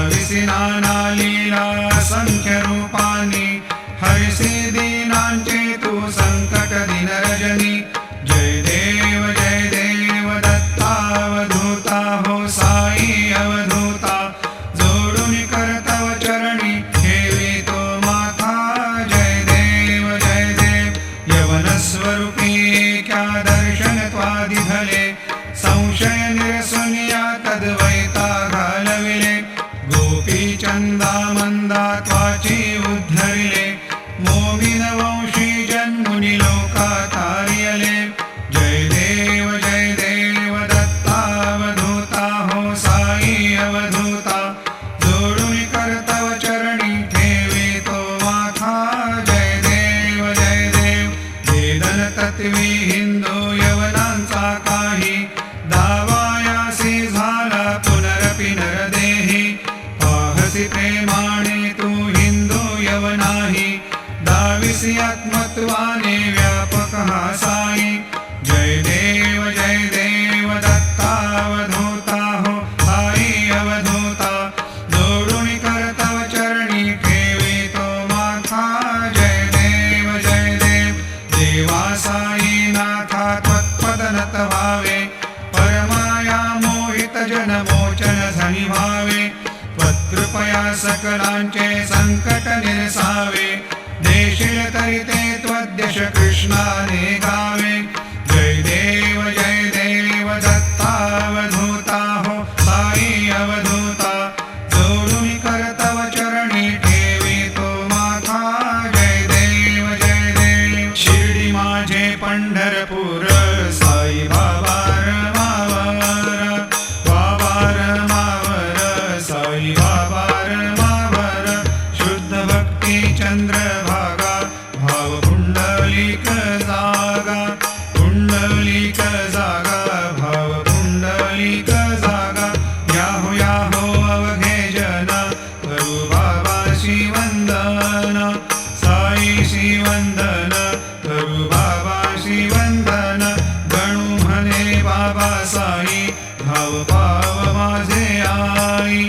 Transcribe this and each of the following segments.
गाविसि नाना लीला संख्य रूपानी हरिसि दीनांचे तू संकट दिन रजनी जय देव दत्तावधूता हो साई अवधूता जोडून करतव चरणी ठेवी तो माथा जय देव यवन स्वरूपी क्या दर्शन त्वादि भले संशय निरसुनिया तद्वैता घालविले गोपी चंदा मंदा त्वाची उद्धरिले मोमिन वंशी जन्मुनि लोका तारियले जय देव दत्तावधूता हो साई अवधूता जोडून करतव चरणी ठेवी तो माथा जय देव वेदन तत्वी हिंदू यवनांचा काही दावायासी झाला पुनरपि नरदेही पाहसी प्रेमाने तू हिंदू यवनाही दाविसी आत्मत्वाने व्यापक हा साई जय देव दत्तावधूता हो साई अवधूता जोडून करतव चरणी ठेवी तो माथा जय देव देवा साई नाथा त्वत्पदनत भावे परमाया मोहित जन मोचन झणी भावे त्वत्कृपया सकलांचे संकट निरसावे देशील तरिते त्वद्यश कृष्णाने गावे जय देव दत्तावधूता हो साई अवधूता जोडून करतव चरणी ठेवी तो माथा जय देव शिर्डी माझे पंढरपूर साई बाबा रमावर साई बाबा रमावर शुद्ध भक्ती चंद्रभागा भाव पुंडलिक जागा भाव पुंडलिक जागा याहो अवघे जन करू बाबाशी वंदन साईशी वंदन करू बाबाशी वंदन गणू म्हणे बाबा साई भाव पाव माझे आई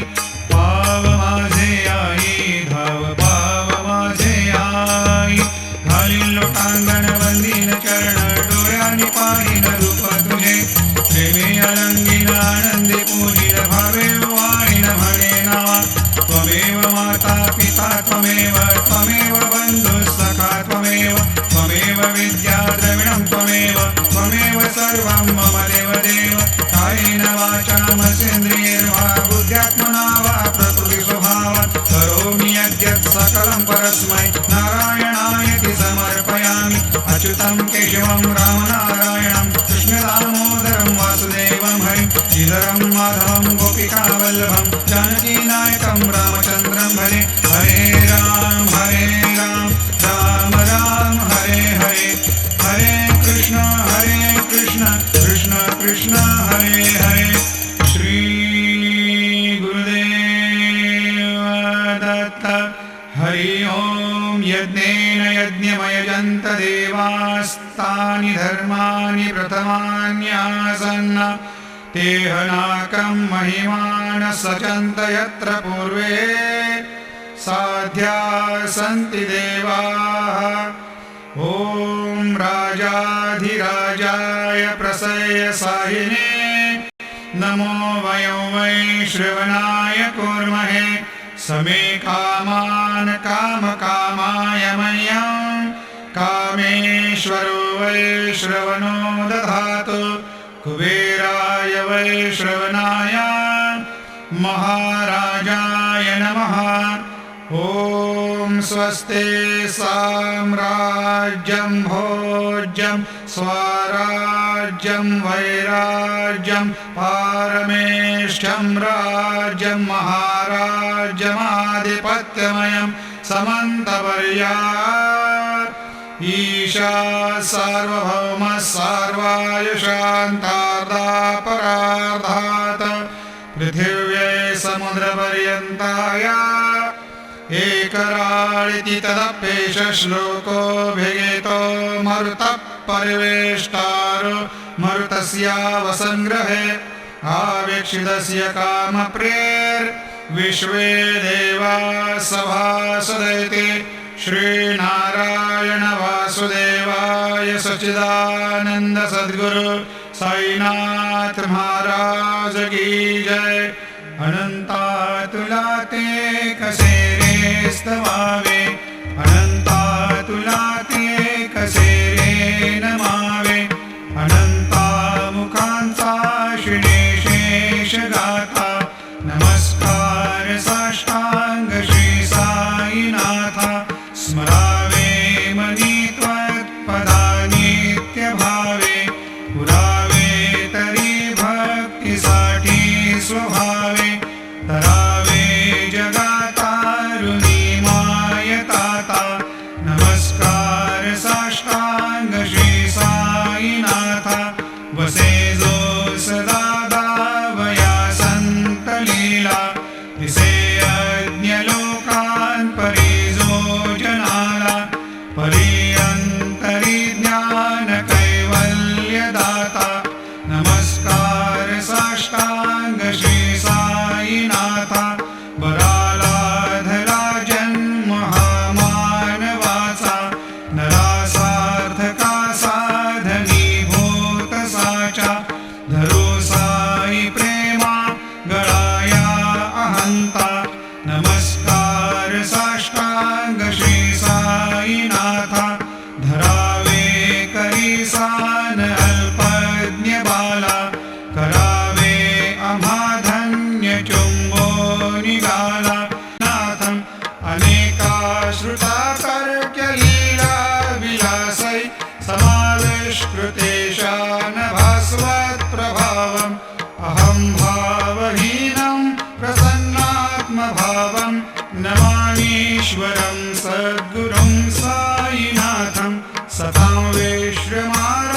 धाव पाव माझे आई घालील लोटांगण वंदीन चरण डोळ्यांनी पाहिन रूप तुझे प्रेमे अलंगीन आनंदे पूजिन भावे वाणीन म्हणे नावा त्वमेव माता पिता त्वमेव बंधु सखा त्वमेव विद्या द्रविणं त्वमेव सर्वं मम देव कायेन वाचा मनसेन्द्रियैर्वा बुद्ध्यात्मना वा प्रकृति स्वभावात् करोमि यद्यत् सकलं परस्मै नारायणायति समर्पयामि अच्युतं केशवं रामनारायणं कृष्णदामोदरं वासुदेवं हरिं श्रीधरं माधवं गोपिकावल्लभं जानकीनायकं रामचन्द्रं भजे हरे राम राम राम हरे हरे कृष्ण कृष्ण कृष्ण हरे हरे श्री गुरुदेव दत्त हरि ओम यज्ञेन यज्ञमयजन्त देवास्तानि धर्माणि प्रथमान्यासन् तेहनाकं महिमान सचन्त यत्र पूर्वे साध्या सन्ति देवाः ॐ राजाधिराजाय प्रसय साहिने नमो वै श्रवणाय कुर्महे समे कामान कामकामाय मह्यं कामेश्वरो वै श्रवणो दधातु कुबेराय वै श्रवणाय महाराजाय नमः ॐ स्वस्ते साम्राज्यं भोज्यं स्वराज्यं वैराज्यं पारमेष्ठ्यं राज्यं महाराज्यमाधिपत्यमयं समन्तपर्या ईशा सार्वभौमः सर्वायुषान्तार्धापरार्धात् पृथिव्यै समुद्रपर्यन्ताया एकराळिति तदप्येष श्लोकोऽभिगीतो मरुतः परिवेष्टारो मरुतस्यावसंग्रहे आवेक्षितस्य कामप्रेर्विनिर्मुक्तो विश्वे देवा सभासदैते श्रीनारायण वासुदेवाय सच्चिदानंद सद्गुरु साईनाथ महाराज की जय। अनंता तुला ते कसे रे स्तवावे, अनंता तुला ते कसे रे नमावे, अनंता मुखांचा शिणे शेष गाथा, नमस्कार साष्टांग श्री साईनाथा, स्मरावे मनी त्वत्पदा नित्य भावे, पुरावे तरी भक्तीसाठी स्वभावे, तरावे जगातारुणी मायताता, नमस्कार साष्टांग श्री साईनाथा, वसे जो सदा दावया संत लीला, दिसे यज्ञ लोकान परिजो जनाला, परियंतरी ज्ञान कैवल्य दाता, नमस्कार साष्टांग श्री साईनाथा, बराला धरा जन्म हा मानवाचा, नरासार्थका साधनी भूत साचा, धरो साई प्रेमा गळाया अहंता, नमस्कार साष्टांग श्री साईनाथा, धरावे करीसान अल्पज्ञ बाला, करावे अमाधन्य चुंबो निगाला, नाथम अनेका श्रुता तर्क्य लीला विलासै, समाविष्कृतेशान भास्वत् प्रभावम्, अहं भावहीनं प्रसन्नात्मभावं, नमामीश्वरं सद्गुरुं साईनाथं, सतां विश्वमारा